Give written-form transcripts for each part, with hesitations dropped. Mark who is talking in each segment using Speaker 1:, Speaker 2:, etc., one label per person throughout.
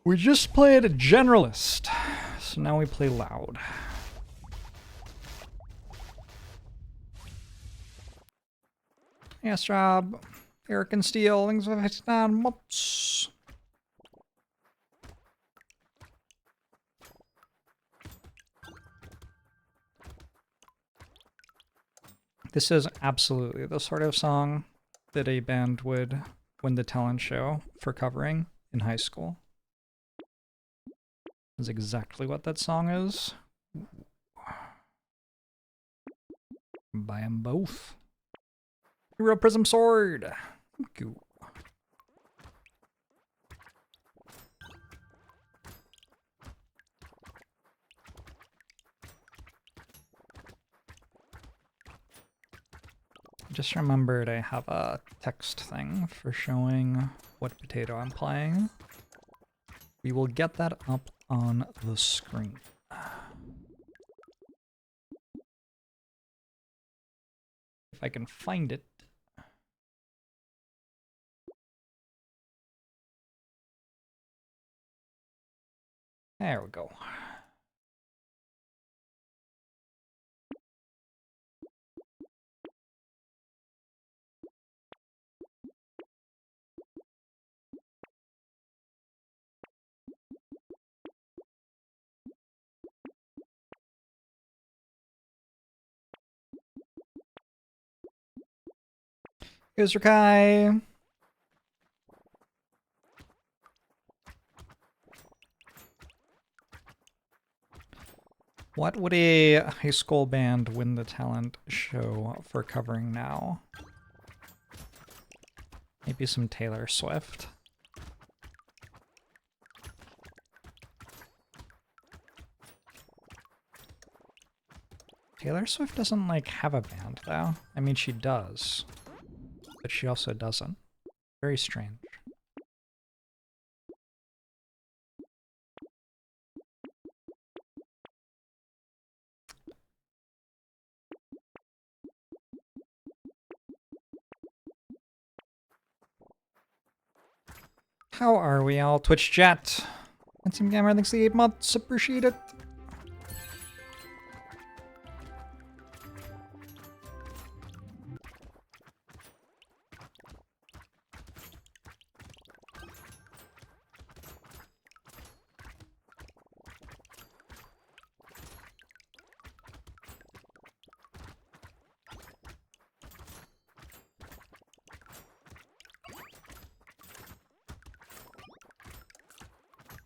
Speaker 1: We just played a generalist, so now we play loud. Yes, Rob. Eric and Steel, things have hit 9 months. This is absolutely the sort of song that a band would win the talent show for covering in high school. That's exactly what that song is. Buy them both. Hero Prism Sword. Thank you. Just remembered I have a text thing for showing what potato I'm playing. We will get that up on the screen. If I can find it. There we go. Here's Rakai. What would a high school band win the talent show for covering now? Maybe some Taylor Swift. Taylor Swift doesn't, like, have a band, though. I mean, she does. But she also doesn't. Very strange. How are we all? Twitch chat. Team Gamer, thanks for the 8 months. Appreciate it.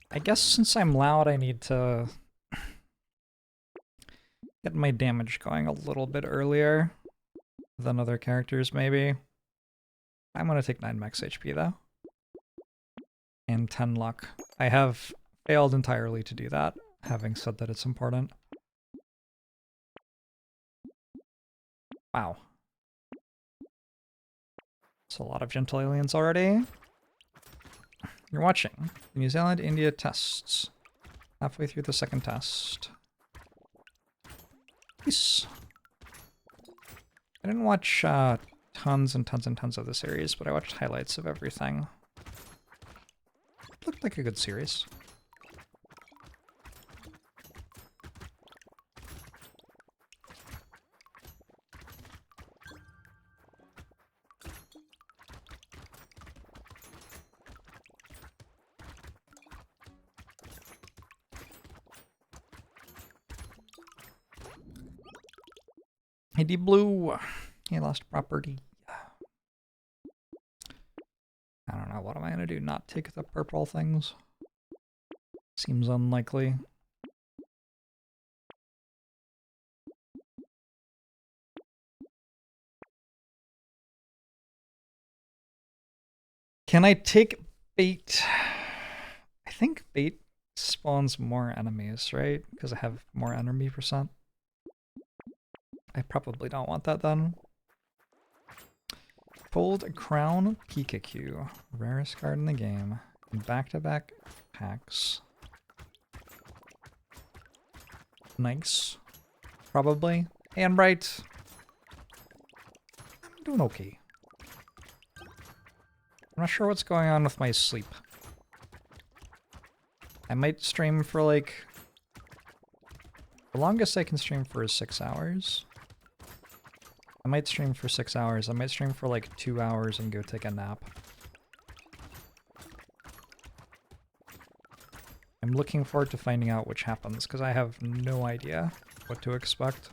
Speaker 1: I guess since I'm loud, I need to get my damage going a little bit earlier than other characters, maybe. I'm gonna take 9 max HP, though. And 10 luck. I have failed entirely to do that, having said that it's important. Wow. It's a lot of gentle aliens already. You're watching the New Zealand-India tests. Halfway through the second test. Peace. I didn't watch tons and tons and tons of the series, but I watched highlights of everything. It looked like a good series. Hey, D Blue. He lost property. I don't know. What am I going to do? Not take the purple things? Seems unlikely. Can I take bait? I think bait spawns more enemies, right? Because I have more enemy percent. I probably don't want that then. Fold Crown Pikachu. Rarest card in the game. In back-to-back packs. Nice. Probably. And right. I'm doing okay. I'm not sure what's going on with my sleep. I might stream for like... The longest I can stream for is 6 hours. I might stream for 6 hours. I might stream for like 2 hours and go take a nap. I'm looking forward to finding out which happens, because I have no idea what to expect.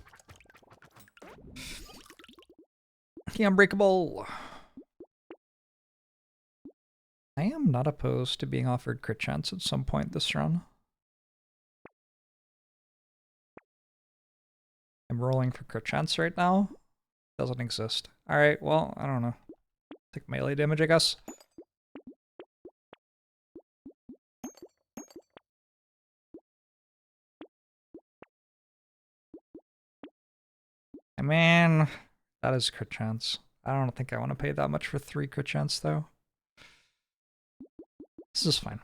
Speaker 1: The Unbreakable! I am not opposed to being offered crit chance at some point this run. I'm rolling for crit chance right now. Doesn't exist. Alright, well, I don't know. Take melee damage, I guess. I mean, that is crit chance. I don't think I want to pay that much for 3 crit chance, though. This is fine.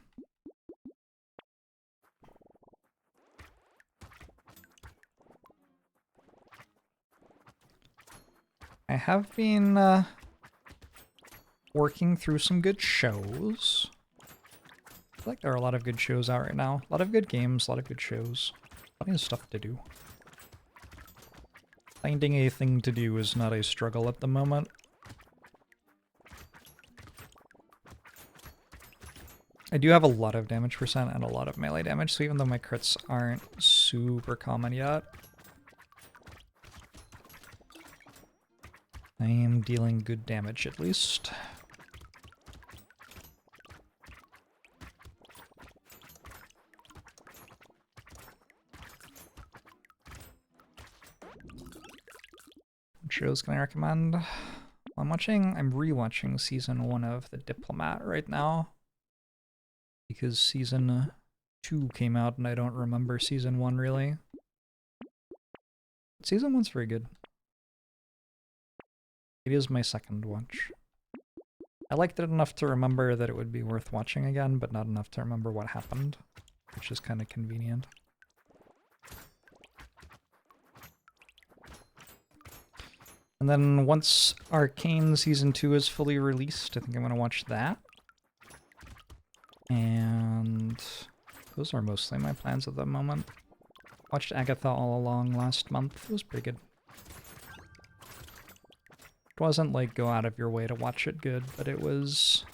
Speaker 1: I have been working through some good shows. I feel like there are a lot of good shows out right now. A lot of good games, a lot of good shows. Plenty of stuff to do. Finding a thing to do is not a struggle at the moment. I do have a lot of damage percent and a lot of melee damage, so even though my crits aren't super common yet, I am dealing good damage at least. What shows can I recommend? I'm rewatching season 1 of The Diplomat right now. Because season 2 came out and I don't remember season 1 really. Season 1's very good. It is my second watch. I liked it enough to remember that it would be worth watching again, but not enough to remember what happened, which is kind of convenient. And then once Arcane Season 2 is fully released, I think I'm going to watch that. And those are mostly my plans at the moment. Watched Agatha All Along last month. It was pretty good. It wasn't like go out of your way to watch it good, but it was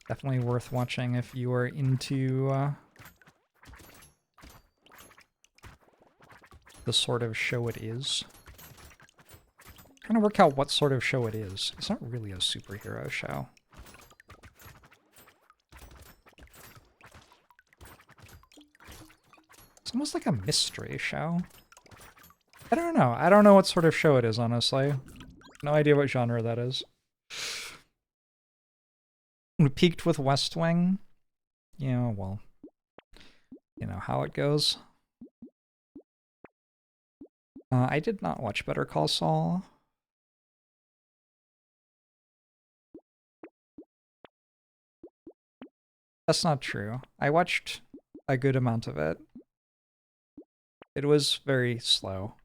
Speaker 1: definitely worth watching if you are into the sort of show it is. Trying to work out what sort of show it is. It's not really a superhero show. It's almost like a mystery show. I don't know. I don't know what sort of show it is, honestly. No idea what genre that is. We peaked with West Wing. Yeah, well, you know how it goes. I did not watch Better Call Saul. That's not true. I watched a good amount of it. It was very slow.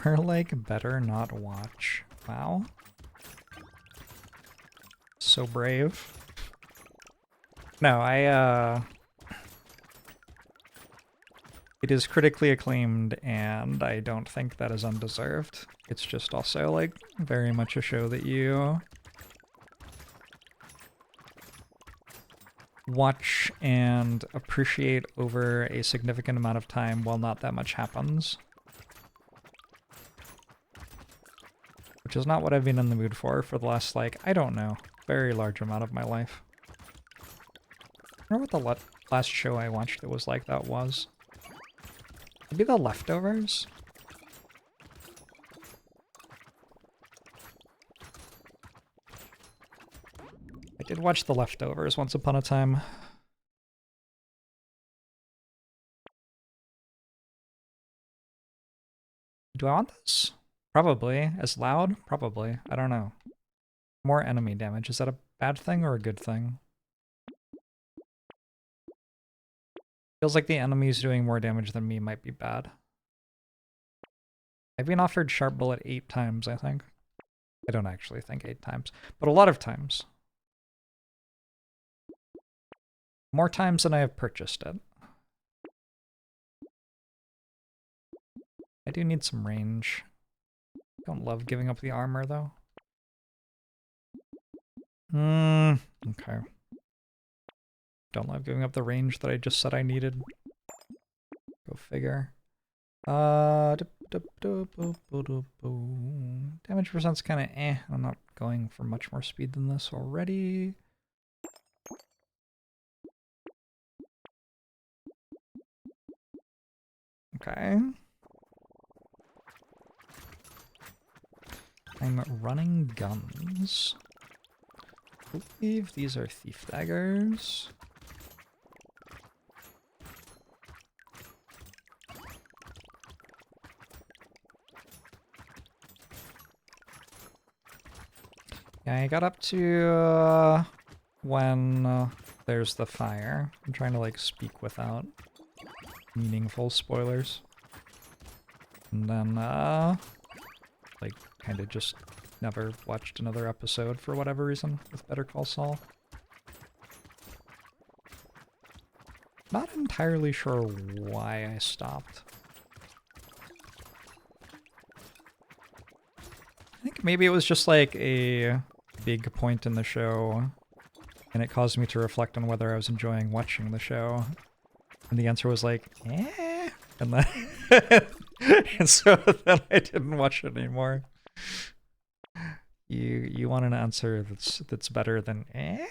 Speaker 1: We're like, better not watch. Wow. So brave. No, it is critically acclaimed, and I don't think that is undeserved. It's just also, like, very much a show that you watch and appreciate over a significant amount of time while not that much happens. Which is not what I've been in the mood for the last, like, I don't know, very large amount of my life. I wonder what the last show I watched that was like that was. Maybe The Leftovers? I did watch The Leftovers once upon a time. Do I want this? Probably. As loud? Probably. I don't know. More enemy damage. Is that a bad thing or a good thing? Feels like the enemies doing more damage than me might be bad. I've been offered Sharp Bullet 8 times, I think. I don't actually think 8 times, but a lot of times. More times than I have purchased it. I do need some range. Don't love giving up the armor, though. Okay. Don't love giving up the range that I just said I needed. Go figure. Damage percent's kind of eh. I'm not going for much more speed than this already. Okay. I'm running guns. I believe these are thief daggers. Yeah, I got up to when there's the fire. I'm trying to like speak without meaningful spoilers. And then like kind of just never watched another episode for whatever reason with Better Call Saul. Not entirely sure why I stopped. I think maybe it was just like a big point in the show, and it caused me to reflect on whether I was enjoying watching the show. And the answer was like, eh. And then and so then I didn't watch it anymore. You want an answer that's better than eh?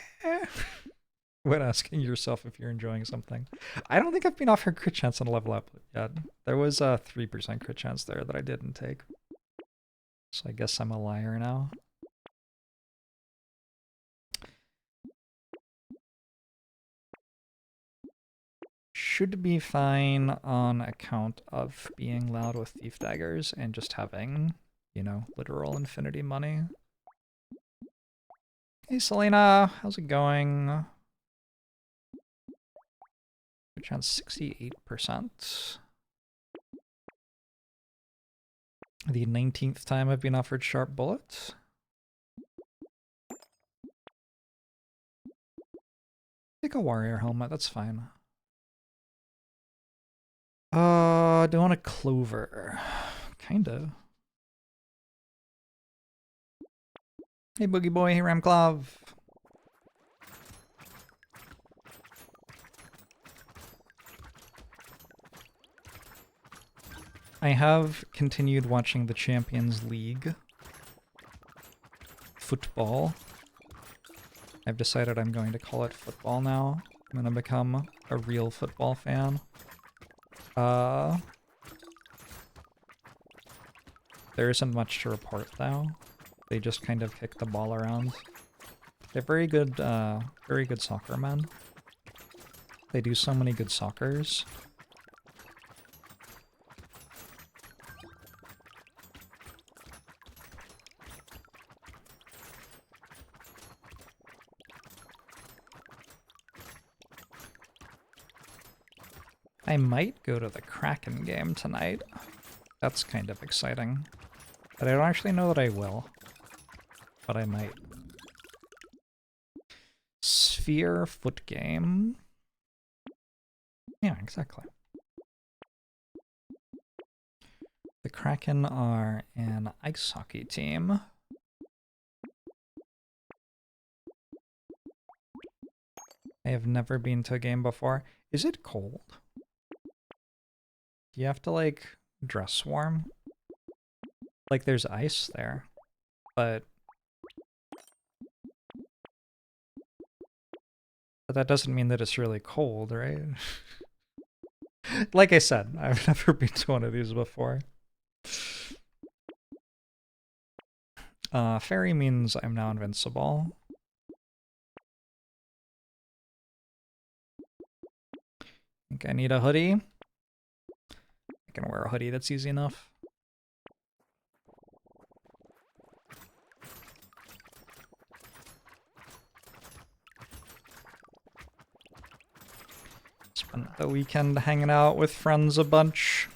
Speaker 1: When asking yourself if you're enjoying something. I don't think I've been offered crit chance on a level up yet. There was a 3% crit chance there that I didn't take. So I guess I'm a liar now. Should be fine on account of being loud with thief daggers and just having, you know, literal infinity money. Hey Selena, how's it going? Good chance 68%. The 19th time I've been offered Sharp Bullet. Take a warrior helmet, that's fine. Do I want a clover? Kinda. Hey Boogie Boy, hey Ramclav. I have continued watching the Champions League football. I've decided I'm going to call it football now. I'm going to become a real football fan. There isn't much to report though. They just kind of kick the ball around. They're very good soccer men. They do so many good soccers. I might go to the Kraken game tonight. That's kind of exciting. But I don't actually know that I will. But I might. Sphere foot game. Yeah, exactly. The Kraken are an ice hockey team. I have never been to a game before. Is it cold? Do you have to, like, dress warm? Like, there's ice there, but that doesn't mean that it's really cold, right? Like I said, I've never been to one of these before. Fairy means I'm now invincible. I think I need a hoodie. I can wear a hoodie, that's easy enough. Spent the weekend hanging out with friends a bunch.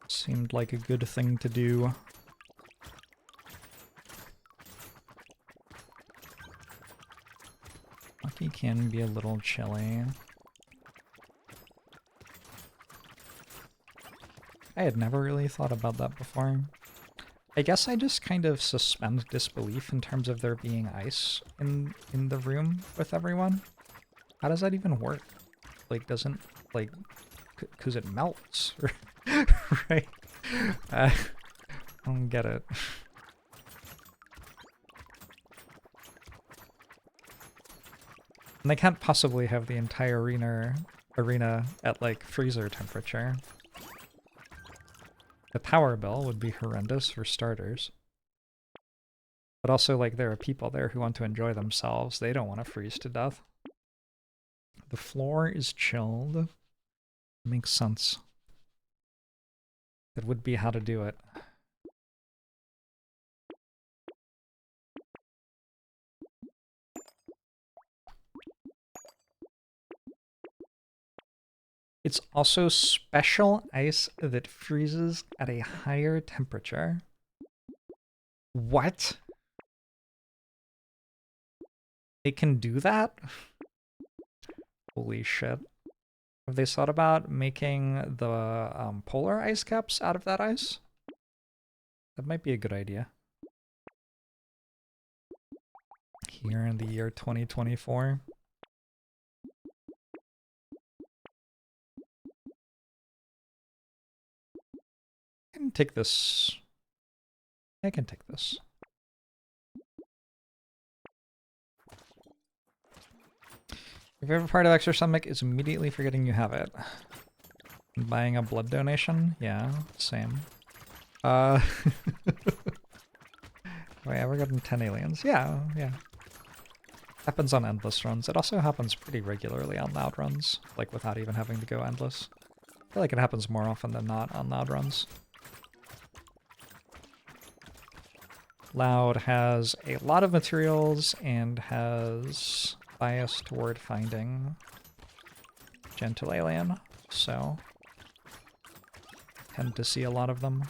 Speaker 1: Seemed like a good thing to do. Hockey can be a little chilly. I had never really thought about that before. I guess I just kind of suspend disbelief in terms of there being ice in the room with everyone. How does that even work? Like, doesn't, like, because it melts, right? I don't get it. And they can't possibly have the entire arena at, like, freezer temperature. The power bill would be horrendous for starters. But also, like, there are people there who want to enjoy themselves. They don't want to freeze to death. The floor is chilled. Makes sense. That would be how to do it. It's also special ice that freezes at a higher temperature. What? It can do that? Holy shit. Have they thought about making the polar ice caps out of that ice? That might be a good idea. Here in the year 2024. I can take this. I can take this. Your favorite part of Extra Stomach is immediately forgetting you have it. Buying a blood donation? Yeah, same. Oh yeah, we're getting 10 aliens. Yeah. Happens on endless runs. It also happens pretty regularly on loud runs, like without even having to go endless. I feel like it happens more often than not on loud runs. Loud has a lot of materials and has bias toward finding gentle alien, so tend to see a lot of them.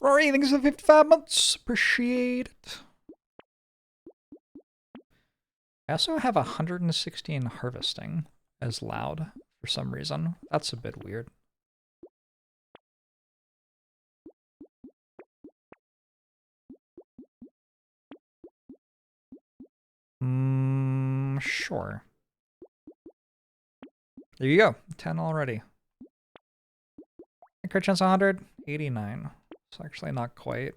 Speaker 1: Rory, thanks for 55 months. Appreciate it. I also have 116 harvesting as loud for some reason. That's a bit weird. Sure. There you go. 10 already. Crit chance 100? 89. It's actually not quite.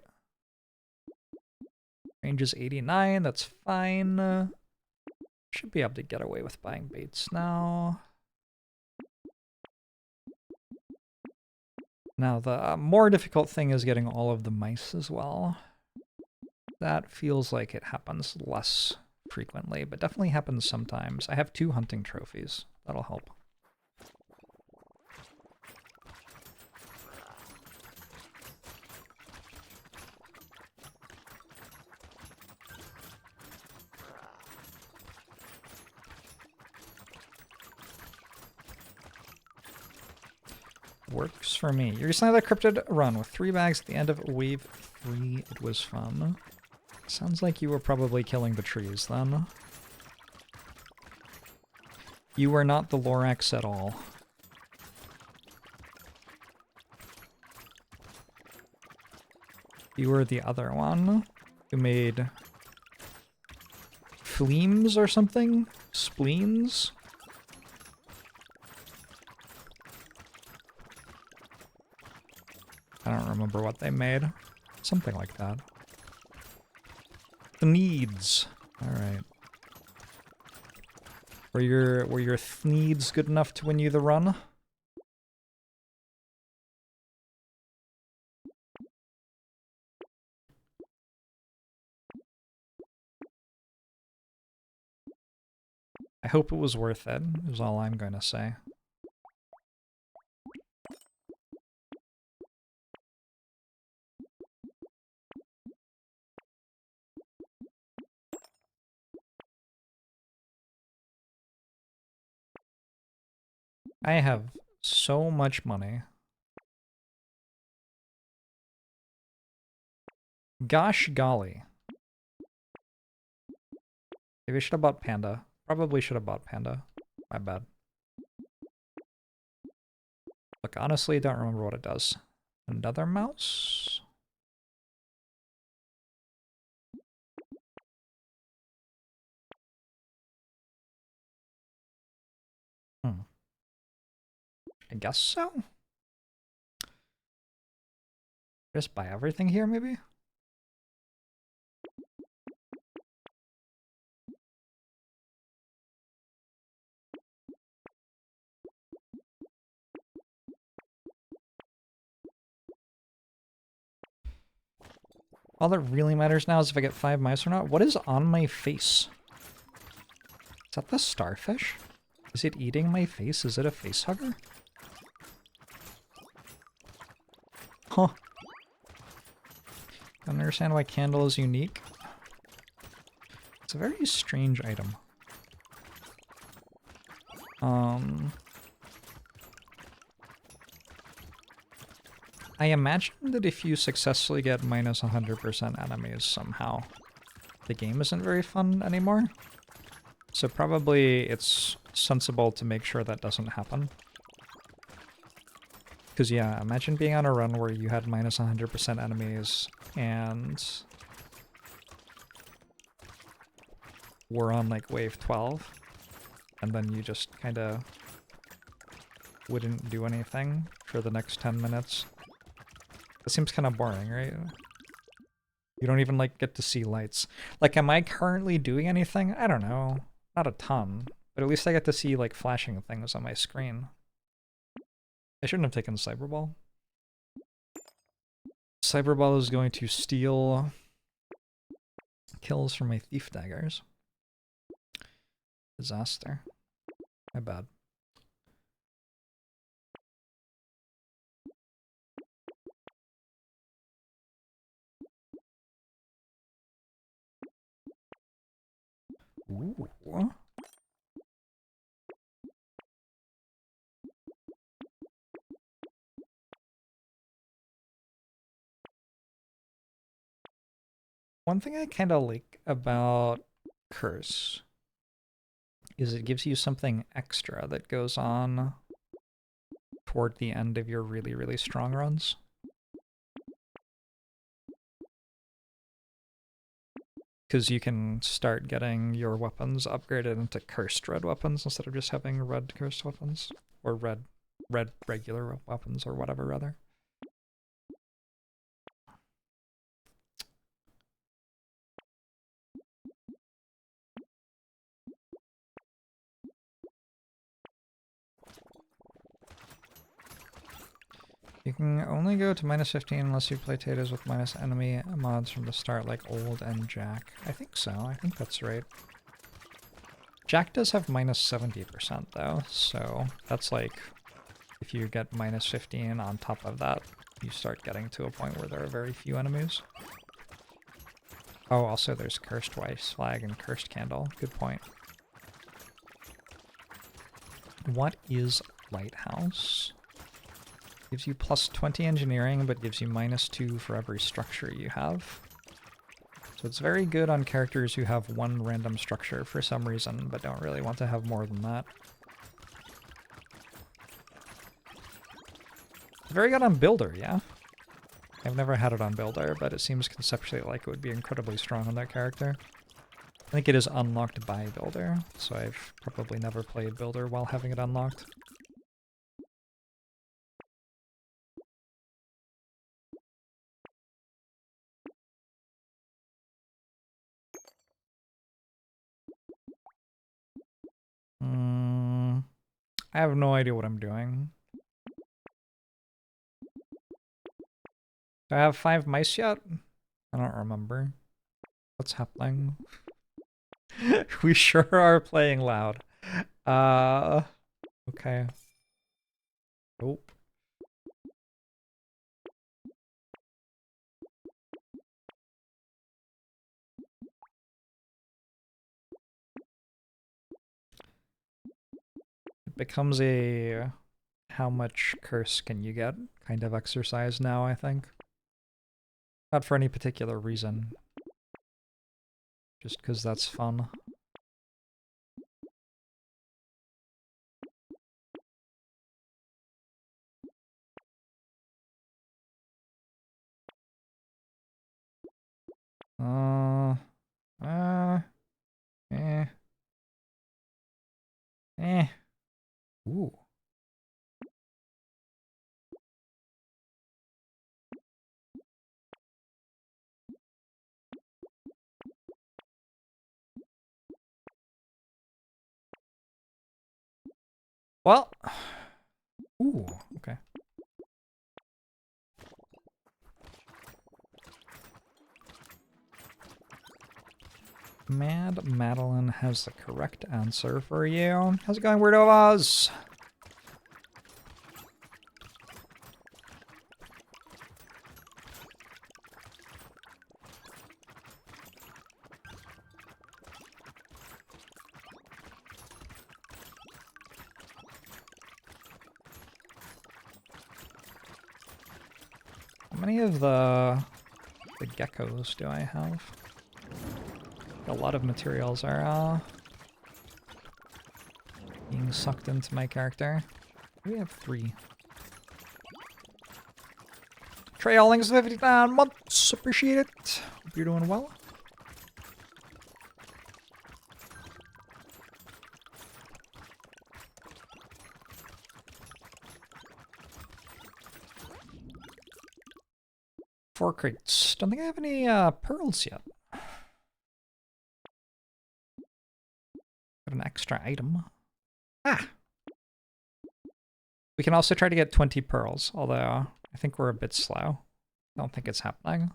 Speaker 1: Range is 89, that's fine. Should be able to get away with buying baits now. Now the more difficult thing is getting all of the mice as well. That feels like it happens less frequently, but definitely happens sometimes. I have 2 hunting trophies. That'll help. Works for me. You recently had a cryptid run with 3 bags at the end of wave 3. It was fun. Sounds like you were probably killing the trees then. You were not the Lorax at all. You were the other one who made fleams or something? Spleens? I don't remember what they made. Something like that. The needs. Alright. Were your needs good enough to win you the run? I hope it was worth it, is all I'm going to say. I have so much money. Gosh golly. Maybe I should have bought Panda. Probably should have bought Panda. My bad. Look, honestly, don't remember what it does. Another mouse? I guess so? Just buy everything here, maybe? All that really matters now is if I get 5 mice or not. What is on my face? Is that the starfish? Is it eating my face? Is it a face hugger? Huh. I don't understand why candle is unique. It's a very strange item. I imagine that if you successfully get minus 100% enemies somehow, the game isn't very fun anymore. So probably it's sensible to make sure that doesn't happen. Because yeah, imagine being on a run where you had minus 100% enemies and we're on like wave 12 and then you just kind of wouldn't do anything for the next 10 minutes. That seems kind of boring, right? You don't even like get to see lights. Like, am I currently doing anything? I don't know. Not a ton, but at least I get to see like flashing things on my screen. I shouldn't have taken Cyberball. Cyberball is going to steal kills from my thief daggers. Disaster. My bad. Ooh. One thing I kind of like about Curse is it gives you something extra that goes on toward the end of your really, really strong runs. Because you can start getting your weapons upgraded into cursed red weapons instead of just having red cursed weapons. Or red regular weapons, or whatever, rather. You can only go to minus 15 unless you play Tatas with minus enemy mods from the start, like Old and Jack. I think so. I think that's right. Jack does have minus 70% though, so that's like, if you get minus 15 on top of that, you start getting to a point where there are very few enemies. Oh, also there's Cursed Wife's Flag and Cursed Candle. Good point. What is Lighthouse? Gives you plus 20 engineering, but gives you minus 2 for every structure you have. So it's very good on characters who have one random structure for some reason, but don't really want to have more than that. It's very good on Builder, yeah? I've never had it on Builder, but it seems conceptually like it would be incredibly strong on that character. I think it is unlocked by Builder, so I've probably never played Builder while having it unlocked. I have no idea what I'm doing. Do I have 5 mice yet? I don't remember. What's happening? We sure are playing loud. Okay. Nope. It becomes a how much curse can you get kind of exercise now, I think. Not for any particular reason. Just because that's fun. Uh, uh, eh, eh. Ooh. Well. Ooh, okay. Mad Madeline has the correct answer for you. How's it going, Weirdo of Oz? How many of the geckos do I have? A lot of materials are being sucked into my character. We have 3. Trey Allings, 59 months. Appreciate it. Hope you're doing well. Four crates. Don't think I have any pearls yet. Got an extra item. Ah! We can also try to get 20 pearls, although I think we're a bit slow. I don't think it's happening.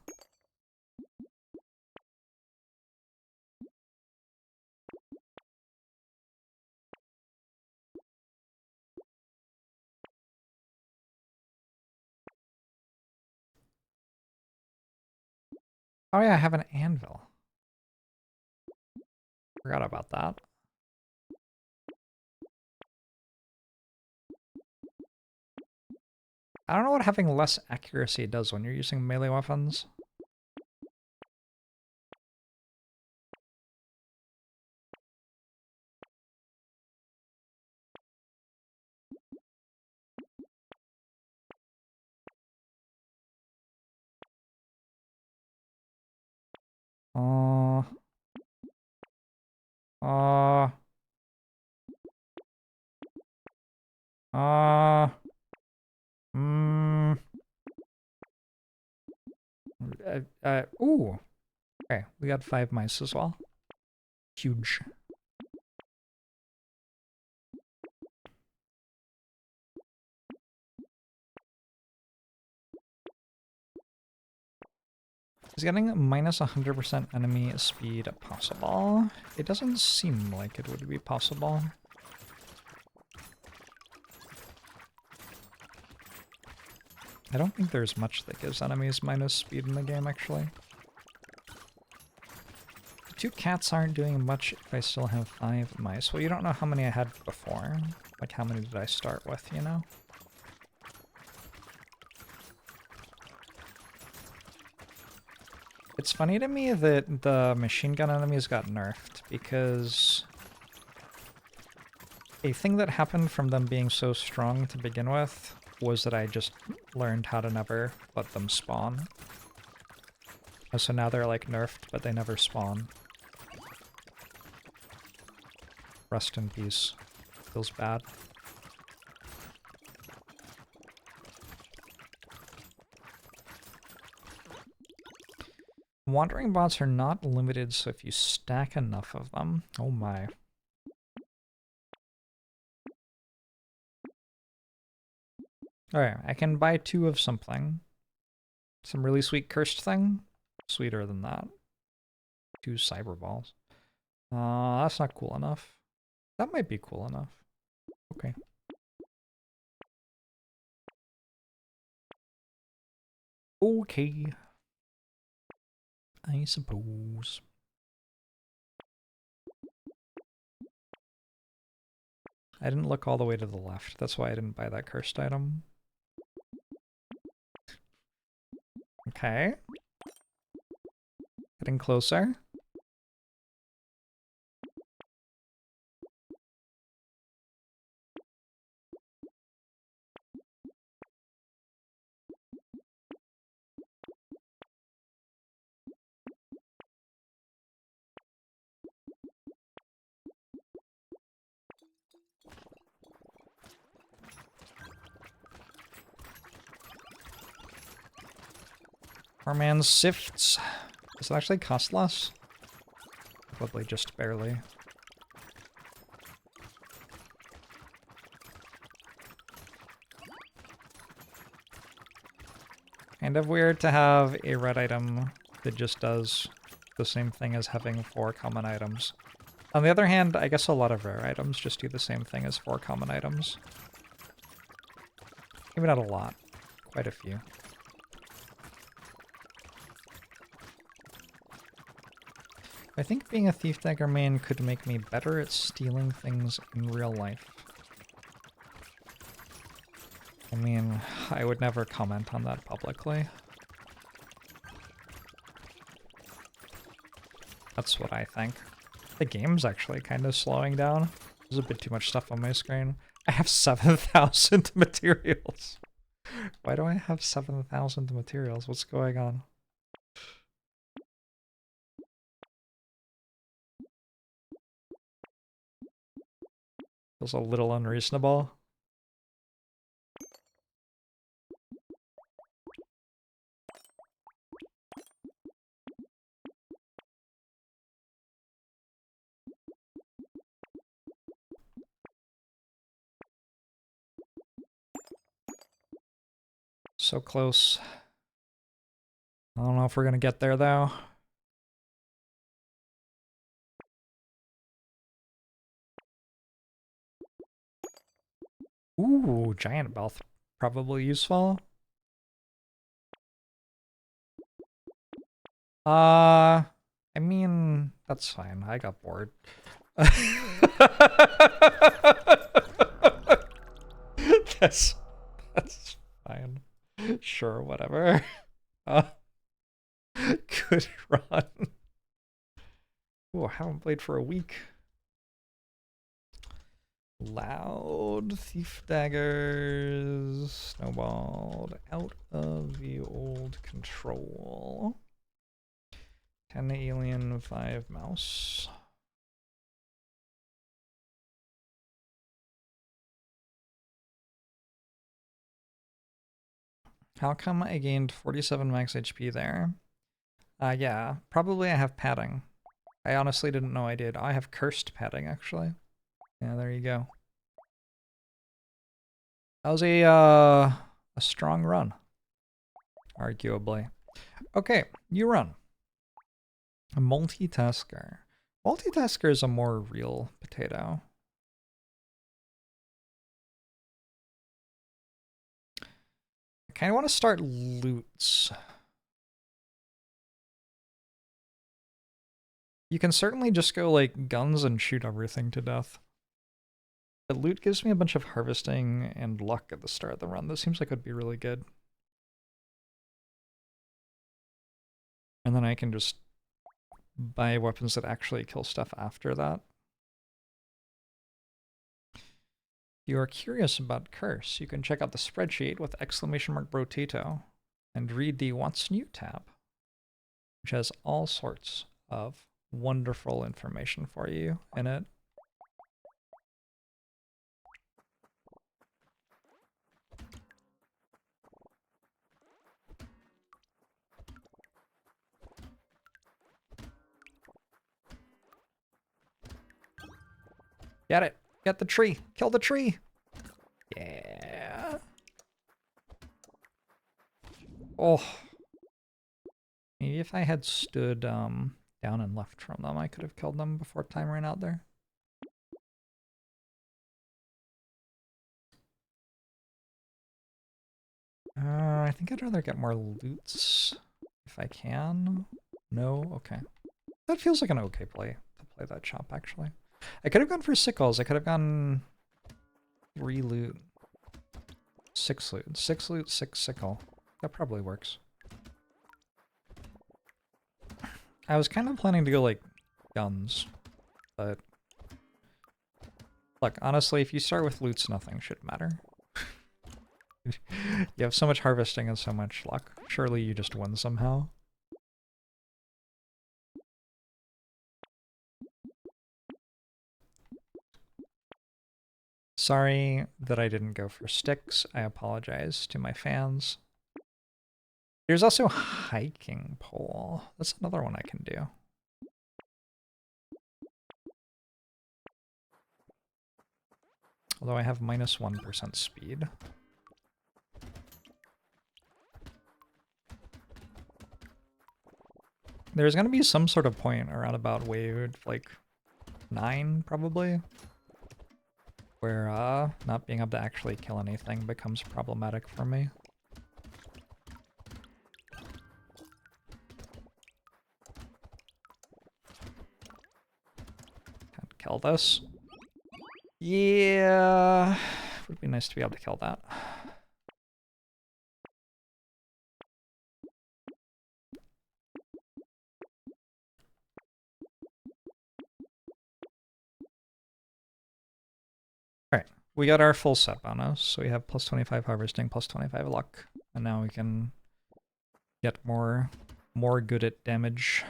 Speaker 1: Oh yeah, I have an anvil. Forgot about that. I don't know what having less accuracy does when you're using melee weapons. Uh, mm, ooh. Okay, we got 5 mice as well. Huge. Is getting minus 100% enemy speed possible? It doesn't seem like it would be possible. I don't think there's much that gives enemies minus speed in the game, actually. The 2 cats aren't doing much if I still have 5 mice. Well, you don't know how many I had before. Like, how many did I start with, you know? It's funny to me that the machine gun enemies got nerfed, because a thing that happened from them being so strong to begin with was that I just learned how to never let them spawn. So now they're like nerfed, but they never spawn. Rest in peace. Feels bad. Wandering bots are not limited, so if you stack enough of them... Oh my. Alright, I can buy 2 of something. Some really sweet cursed thing. Sweeter than that. 2 cyber balls. That's not cool enough. That might be cool enough. Okay. Okay. I suppose. I didn't look all the way to the left. That's why I didn't buy that cursed item. Okay. Getting closer. Our man sifts. Does it actually cost less? Probably just barely. Kind of weird to have a red item that just does the same thing as having 4 common items. On the other hand, I guess a lot of rare items just do the same thing as 4 common items. Maybe not a lot. Quite a few. I think being a Thief Dagger main could make me better at stealing things in real life. I mean, I would never comment on that publicly. That's what I think. The game's actually kind of slowing down. There's a bit too much stuff on my screen. I have 7,000 materials. Why do I have 7,000 materials? What's going on? Feels a little unreasonable. So close. I don't know if we're gonna get there though. Ooh, giant bell, probably useful. I mean, that's fine. I got bored. that's fine. Sure, whatever. Good run. Ooh, I haven't played for a week. Loud thief daggers snowballed out of the old control. 10 alien, 5 mouse. How come I gained 47 max HP there? Yeah, probably I have padding. I honestly didn't know I did. I have cursed padding, actually. Yeah, there you go. That was a strong run, arguably. Okay, you run. A multitasker. Multitasker is a more real potato. I kind of want to start loots. You can certainly just go like guns and shoot everything to death. But loot gives me a bunch of harvesting and luck at the start of the run. This seems like it would be really good. And then I can just buy weapons that actually kill stuff after that. If you are curious about Curse, you can check out the spreadsheet with !Brotato and read the What's New tab, which has all sorts of wonderful information for you in it. Get it! Get the tree! Kill the tree! Yeah! Oh! Maybe if I had stood down and left from them, I could have killed them before time ran out there. I think I'd rather get more loots if I can. No? Okay. That feels like an okay play to play that chop, actually. I could have gone for sickles. I could have gone 3 loot. 6 loot. 6 loot, 6 sickle. That probably works. I was kind of planning to go like guns, but look, honestly, if you start with loots, nothing should matter. You have so much harvesting and so much luck. Surely you just win somehow. Sorry that I didn't go for sticks. I apologize to my fans. There's also hiking pole. That's another one I can do. Although I have minus 1% speed. There's gonna be some sort of point around about wave, like, 9, probably, where, not being able to actually kill anything becomes problematic for me. Can't kill this. Yeah, would be nice to be able to kill that. Alright, we got our full set bonus, so we have plus 25 harvesting, plus 25 luck, and now we can get more good at damage.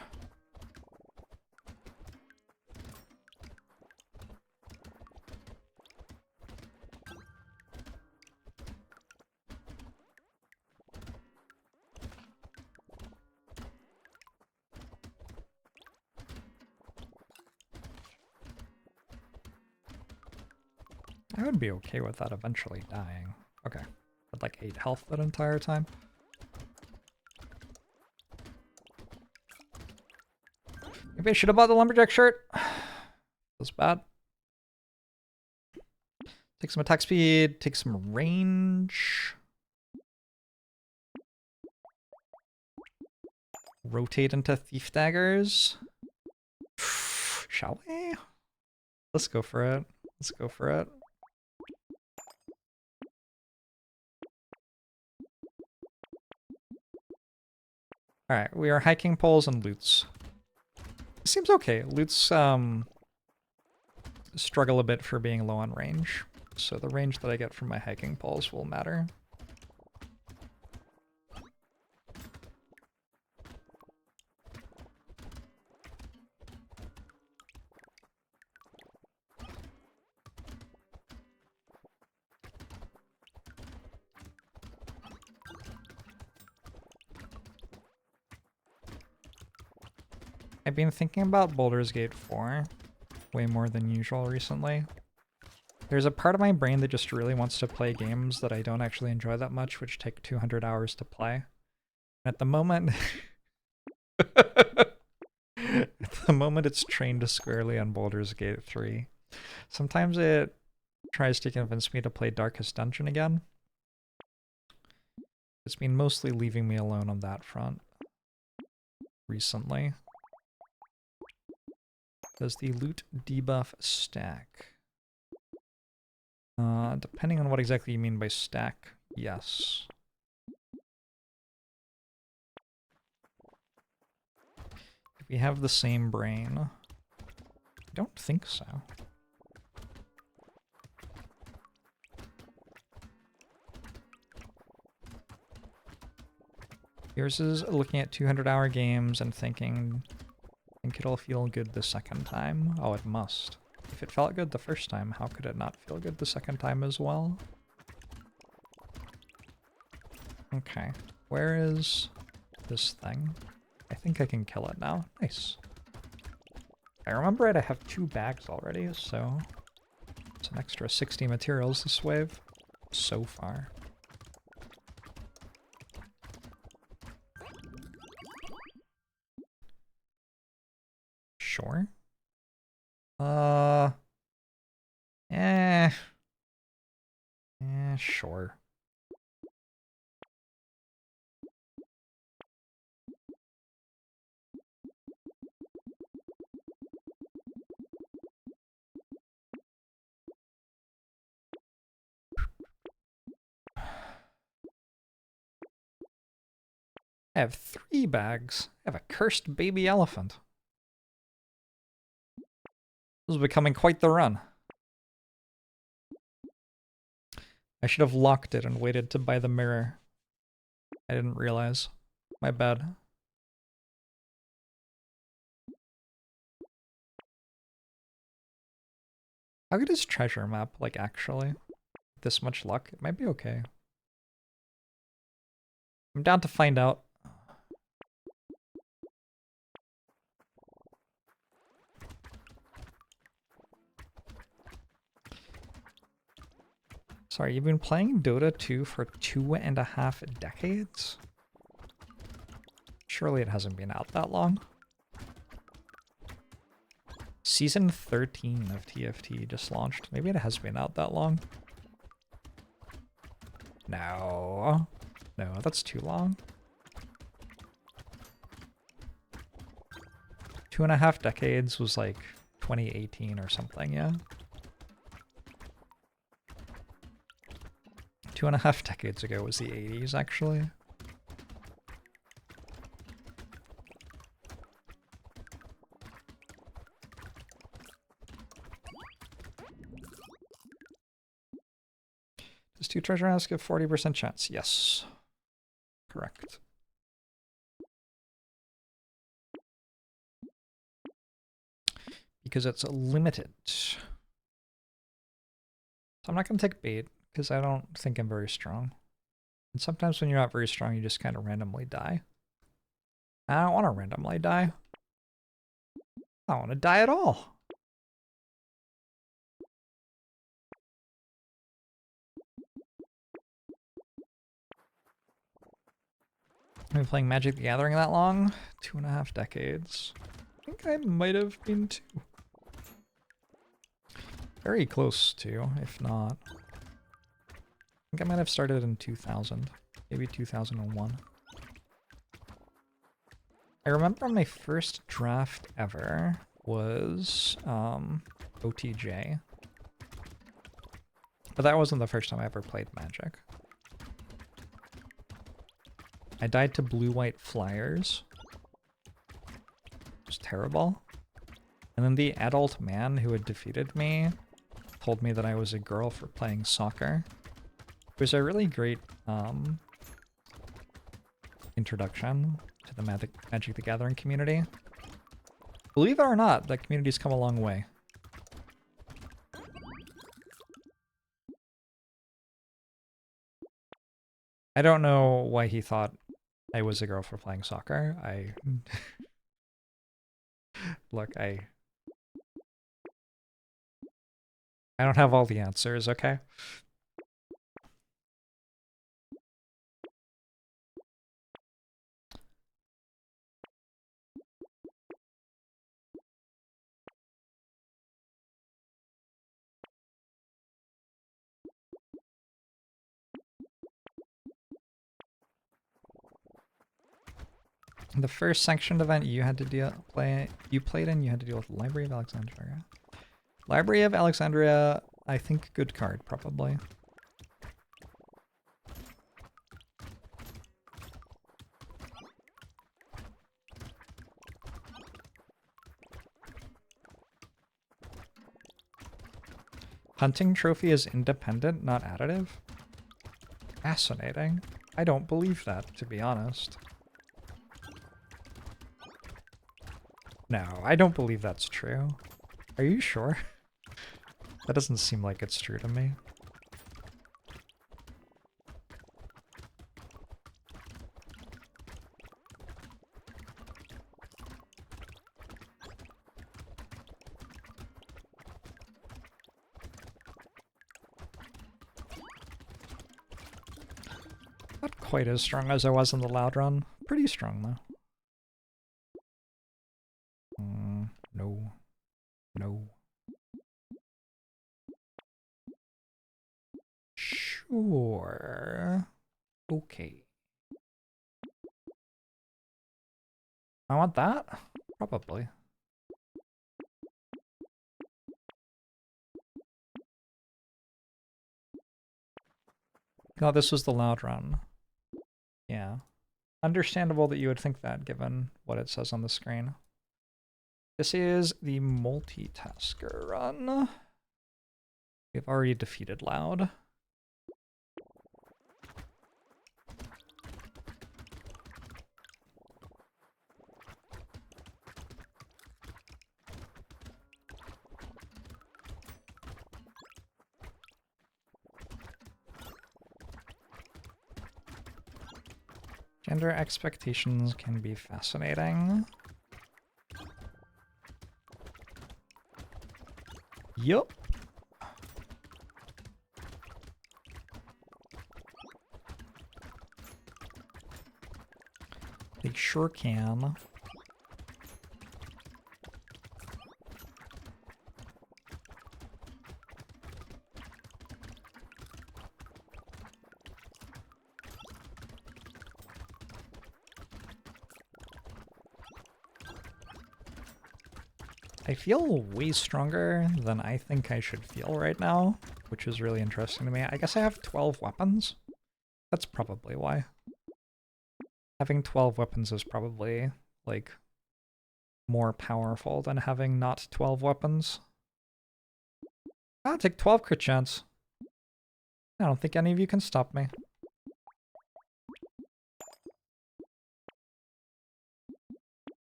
Speaker 1: I would be okay with that eventually dying. Okay, with like 8 health that entire time. Maybe I should have bought the lumberjack shirt. Feels bad. Take some attack speed, take some range. Rotate into thief daggers. Shall we? Let's go for it. Let's go for it. Alright, we are hiking poles and loots. It seems okay. Loots struggle a bit for being low on range, so the range that I get from my hiking poles will matter. I've been thinking about Baldur's Gate 4 way more than usual recently. There's a part of my brain that just really wants to play games that I don't actually enjoy that much, which take 200 hours to play. At the moment... At the moment, it's trained squarely on Baldur's Gate 3. Sometimes it tries to convince me to play Darkest Dungeon again. It's been mostly leaving me alone on that front recently. Does the loot debuff stack? Depending on what exactly you mean by stack, yes. If we have the same brain, I don't think so. Yours is looking at 200-hour games and thinking, I think it'll feel good the second time. Oh, it must. If it felt good the first time, how could it not feel good the second time as well? Okay, where is this thing? I think I can kill it now. Nice. I remember it, I have 2 bags already, so it's an extra 60 materials this wave so far. Sure. Sure. I have 3 bags. I have a cursed baby elephant. This is becoming quite the run. I should have locked it and waited to buy the mirror. I didn't realize. My bad. How good is treasure map, like, actually? This much luck? It might be okay. I'm down to find out. Sorry, you've been playing Dota 2 for 2.5 decades? Surely it hasn't been out that long. Season 13 of TFT just launched. Maybe it has been out that long. No. No, that's too long. 2.5 decades was like 2018 or something, yeah? 2.5 decades ago was the 80s, actually. Does 2 treasure masks give 40% chance? Yes. Correct. Because it's limited. So I'm not going to take bait, because I don't think I'm very strong. And sometimes when you're not very strong, you just kind of randomly die. I don't want to randomly die. I don't want to die at all. I've been playing Magic the Gathering that long? 2.5 decades. I think I might have been 2. Very close to, if not. I think I might have started in 2000. Maybe 2001. I remember my first draft ever was OTJ. But that wasn't the first time I ever played Magic. I died to blue-white flyers. It was terrible. And then the adult man who had defeated me told me that I was a girl for playing soccer. It was a really great introduction to the Magic the Gathering community. Believe it or not, that community's come a long way. I don't know why he thought I was a girl for playing soccer. Look, I don't have all the answers, okay? The first sanctioned event you had to played in, you had to deal with Library of Alexandria. Library of Alexandria, I think good card, probably. Hunting trophy is independent, not additive? Fascinating. I don't believe that, to be honest. No, I don't believe that's true. Are you sure? That doesn't seem like it's true to me. Not quite as strong as I was in the loud run. Pretty strong, though. No. No. Sure. Okay. I want that? Probably. No, this was the loud run. Yeah. Understandable that you would think that, given what it says on the screen. This is the Multitasker run. We've already defeated Loud. Gender expectations can be fascinating. Yup. They sure can. I feel way stronger than I think I should feel right now, which is really interesting to me. I guess I have 12 weapons. That's probably why. Having 12 weapons is probably, like, more powerful than having not 12 weapons. I'll take 12 crit chance. I don't think any of you can stop me.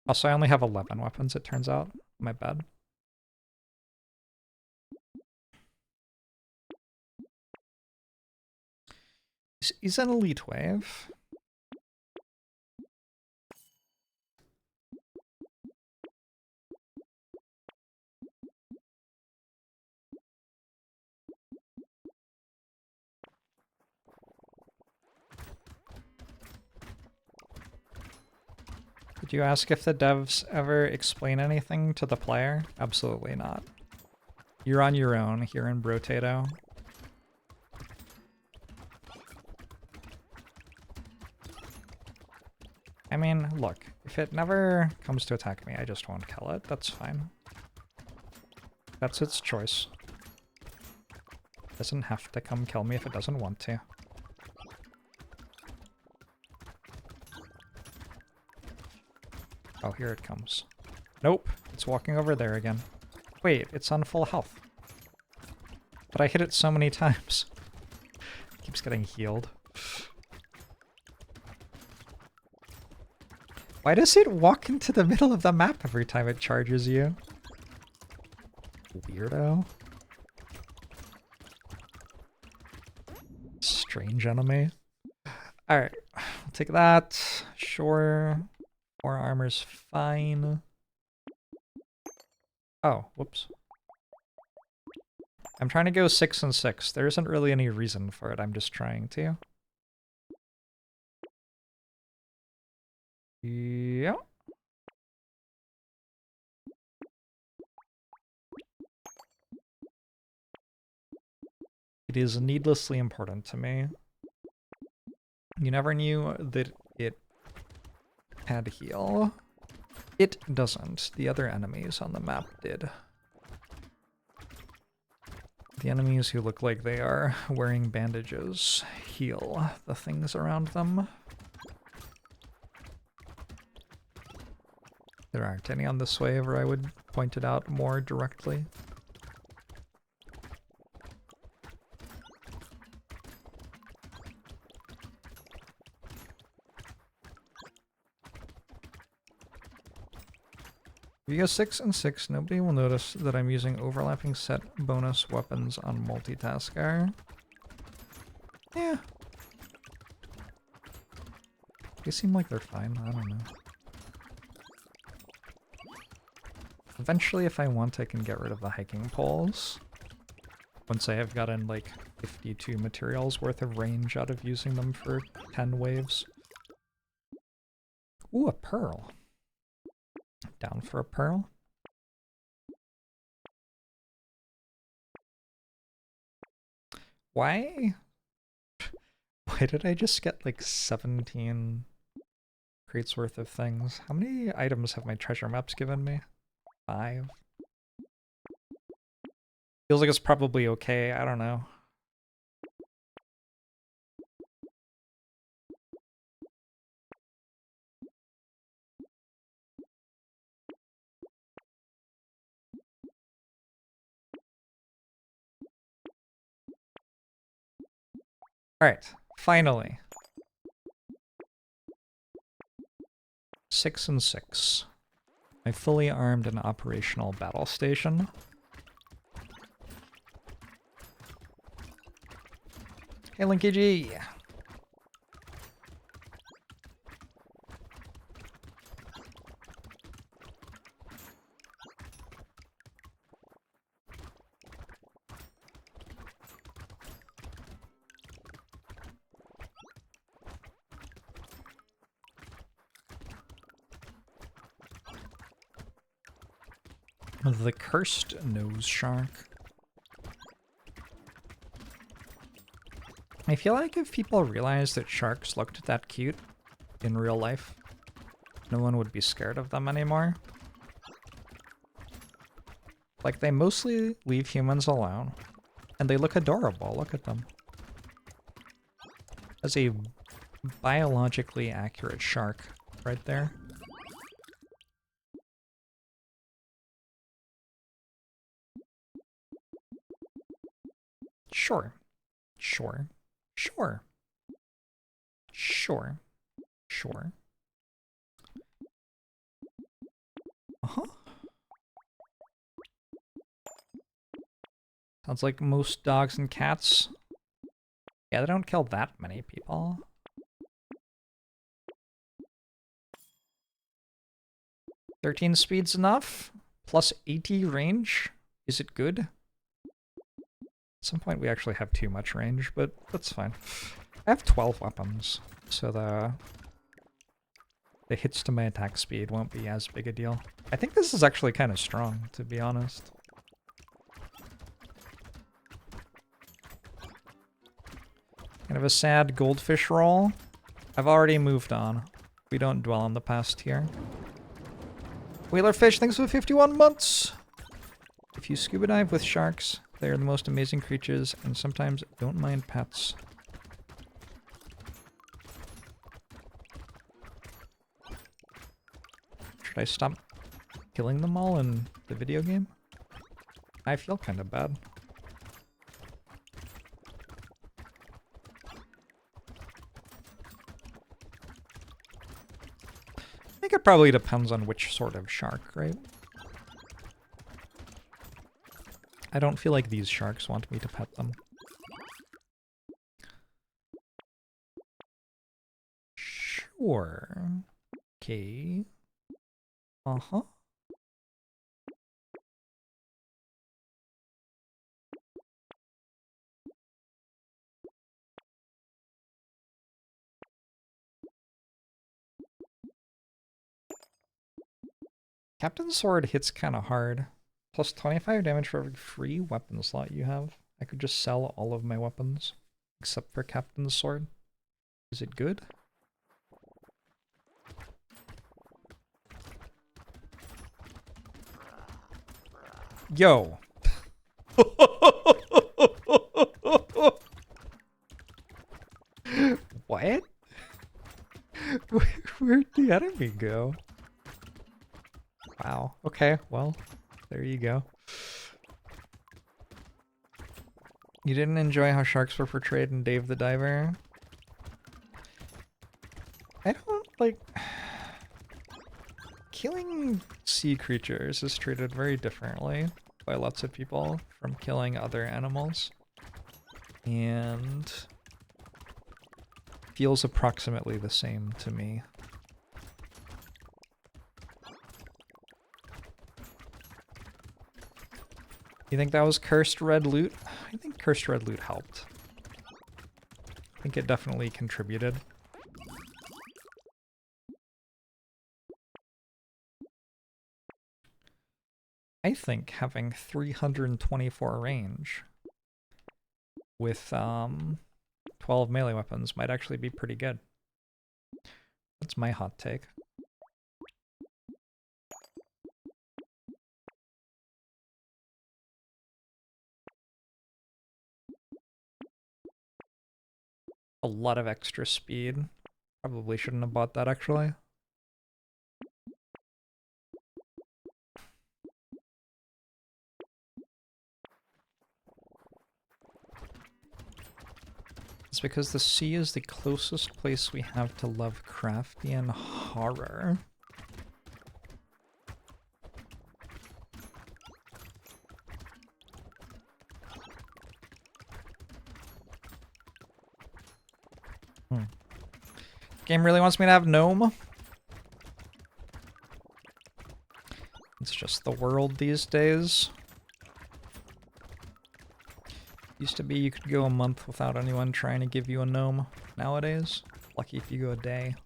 Speaker 1: Also, I only have 11 weapons, it turns out. My bad. This is an elite wave. Did you ask if the devs ever explain anything to the player? Absolutely not. You're on your own here in Brotato. I mean, look, if it never comes to attack me, I just won't kill it. That's fine. That's its choice. It doesn't have to come kill me if it doesn't want to. Oh, here it comes. Nope, it's walking over there again. Wait, it's on full health. But I hit it so many times. It keeps getting healed. Why does it walk into the middle of the map every time it charges you? Weirdo. Strange enemy. Alright, I'll take that. Sure. More armor's fine. Oh, whoops. I'm trying to go 6 and 6. There isn't really any reason for it, I'm just trying to. Yeah. It is needlessly important to me. You never knew that it had heal. It doesn't. The other enemies on the map did. The enemies who look like they are wearing bandages heal the things around them. There aren't any on this wave, or I would point it out more directly. If you go 6 and 6, nobody will notice that I'm using overlapping set bonus weapons on Multitasker. Yeah. They seem like they're fine, I don't know. Eventually, if I want, I can get rid of the hiking poles. Once I have gotten like 52 materials worth of range out of using them for 10 waves. Ooh, a pearl. Down for a pearl. Why? Why did I just get like 17 crates worth of things? How many items have my treasure maps given me? 5? Feels like it's probably okay, I don't know. Alright, finally. 6 and 6. My fully armed and operational battle station. Hey, Linky G! The cursed nose shark. I feel like if people realized that sharks looked that cute in real life, no one would be scared of them anymore. Like, they mostly leave humans alone, and they look adorable. Look at them. As a biologically accurate shark right there. Sure. Sure. Sure. Sure. Sure. Uh-huh. Sounds like most dogs and cats. Yeah, they don't kill that many people. "13 speed's enough? Plus 80 range? Is it good?" At some point we actually have too much range, but that's fine. I have 12 weapons, so the hits to my attack speed won't be as big a deal. I think this is actually kind of strong, to be honest. Kind of a sad goldfish roll. I've already moved on. We don't dwell on the past here. Whalerfish, thanks for 51 months! If you scuba dive with sharks, they are the most amazing creatures and sometimes don't mind pets. Should I stop killing them all in the video game? I feel kind of bad. I think it probably depends on which sort of shark, right? I don't feel like these sharks want me to pet them. Sure. Okay. Uh-huh. Captain's Sword hits kind of hard. Plus 25 damage for every free weapon slot you have. I could just sell all of my weapons, except for Captain's Sword. Is it good? Yo! What? Where'd the enemy go? Wow. Okay, well, there you go. You didn't enjoy how sharks were portrayed in Dave the Diver? I don't, like... Killing sea creatures is treated very differently by lots of people from killing other animals. And... feels approximately the same to me. You think that was cursed red loot? I think cursed red loot helped. I think it definitely contributed. I think having 324 range with 12 melee weapons might actually be pretty good. That's my hot take. A lot of extra speed. Probably shouldn't have bought that actually. because the sea is the closest place we have to Lovecraftian horror. Game really wants me to have gnome. It's just the world these days. Used to be you could go a month without anyone trying to give you a gnome. Nowadays, lucky if you go a day.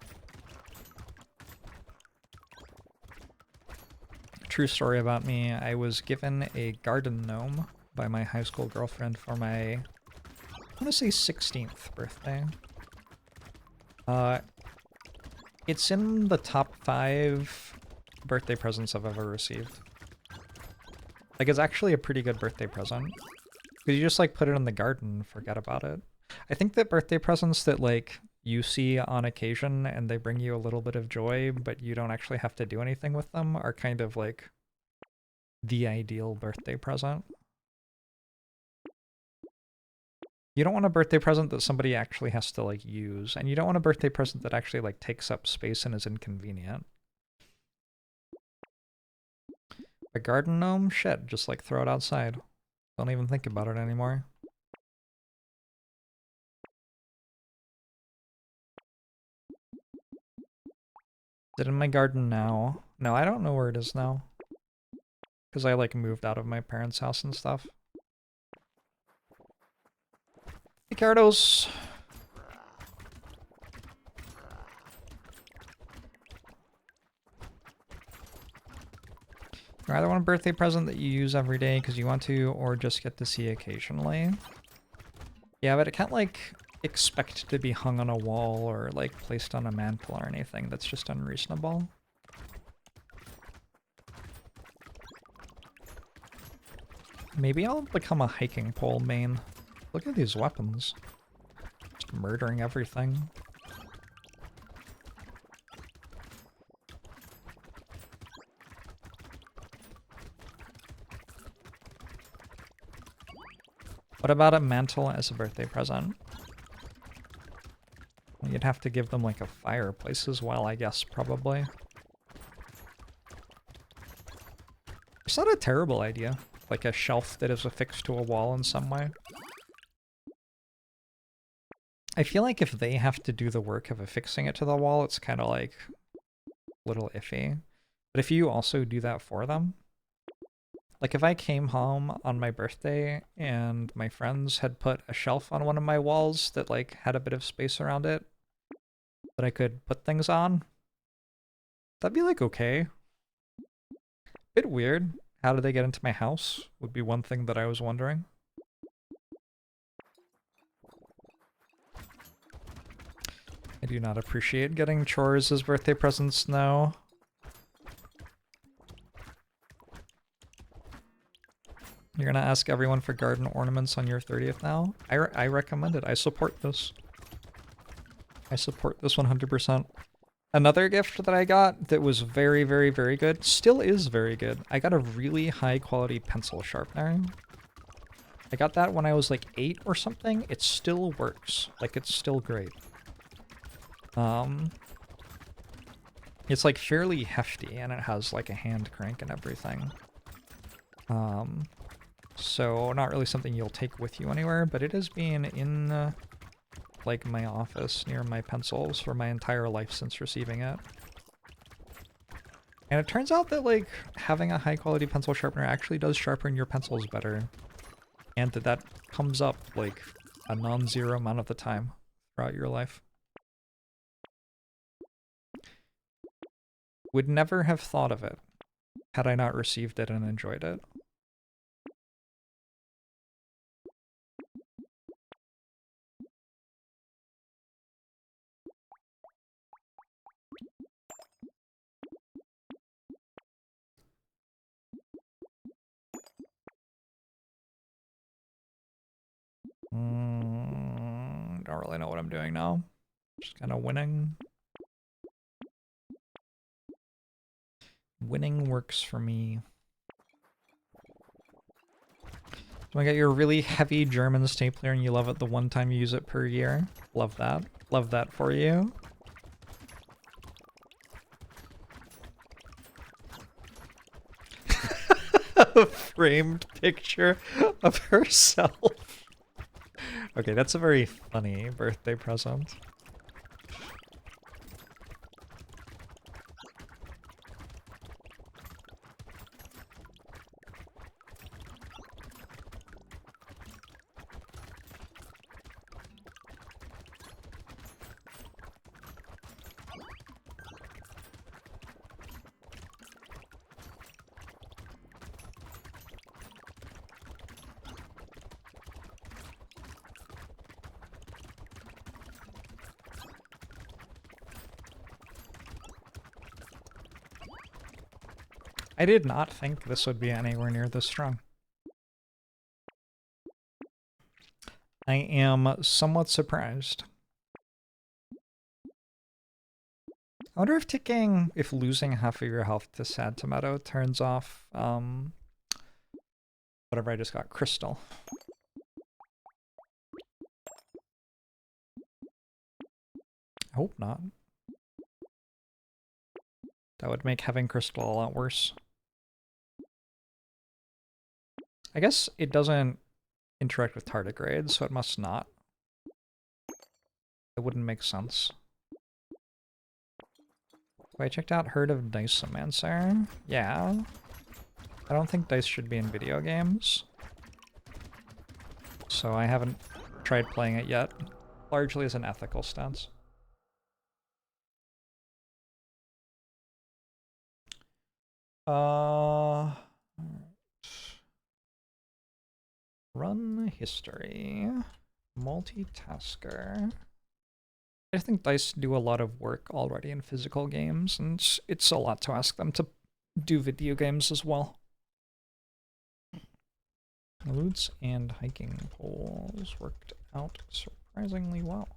Speaker 1: True story about me, I was given a garden gnome by my high school girlfriend for my, I want to say 16th birthday. It's in the top 5 birthday presents I've ever received. Like, it's actually a pretty good birthday present. Because you just, like, put it in the garden and forget about it. I think that birthday presents that, like, you see on occasion and they bring you a little bit of joy, but you don't actually have to do anything with them, are kind of, like, the ideal birthday present. You don't want a birthday present that somebody actually has to, like, use, and you don't want a birthday present that actually, like, takes up space and is inconvenient. A garden gnome? Shit, just, like, throw it outside. Don't even think about it anymore. Is it in my garden now? No, I don't know where it is now. Because I, like, moved out of my parents' house and stuff. Hey, Cardos! You either want a birthday present that you use every day because you want to, or just get to see occasionally. Yeah, but it can't, like, expect to be hung on a wall or, like, placed on a mantle or anything. That's just unreasonable. Maybe I'll become a hiking pole main. Look at these weapons. Just murdering everything. What about a mantle as a birthday present? Well, you'd have to give them, like, a fireplace as well, I guess, probably. It's not a terrible idea. Like a shelf that is affixed to a wall in some way. I feel like if they have to do the work of affixing it to the wall, it's kind of like a little iffy. But if you also do that for them, like if I came home on my birthday and my friends had put a shelf on one of my walls that like had a bit of space around it that I could put things on, that'd be like okay. Bit weird. How did they get into my house? Would be one thing that I was wondering. I do not appreciate getting chores as birthday presents now. You're gonna ask everyone for garden ornaments on your 30th now? I recommend it. I support this. I support this 100%. Another gift that I got that was very, very, very good, still is very good. I got a really high quality pencil sharpener. I got that when I was like 8 or something. It still works. Like, it's still great. It's like fairly hefty and it has like a hand crank and everything. So not really something you'll take with you anywhere, but it has been in like my office near my pencils for my entire life since receiving it. And it turns out that like having a high quality pencil sharpener actually does sharpen your pencils better. And that comes up like a non-zero amount of the time throughout your life. Would never have thought of it had I not received it and enjoyed it. Don't really know what I'm doing now. Just kind of winning. Winning works for me. Oh my god, you're a really heavy German stapler and you love it the one time you use it per year. Love that. Love that for you. A framed picture of herself. Okay, that's a very funny birthday present. I did not think this would be anywhere near this strong. I am somewhat surprised. I wonder if losing half of your health to Sad Tomato turns off, whatever I just got, Crystal. I hope not. That would make having Crystal a lot worse. I guess it doesn't interact with tardigrades, so it must not. It wouldn't make sense. So I checked out Herd of Dicemancer. Yeah. I don't think dice should be in video games. So I haven't tried playing it yet. Largely as an ethical stance. Run history. Multitasker. I think dice do a lot of work already in physical games, and it's a lot to ask them to do video games as well. Loots and hiking poles worked out surprisingly well.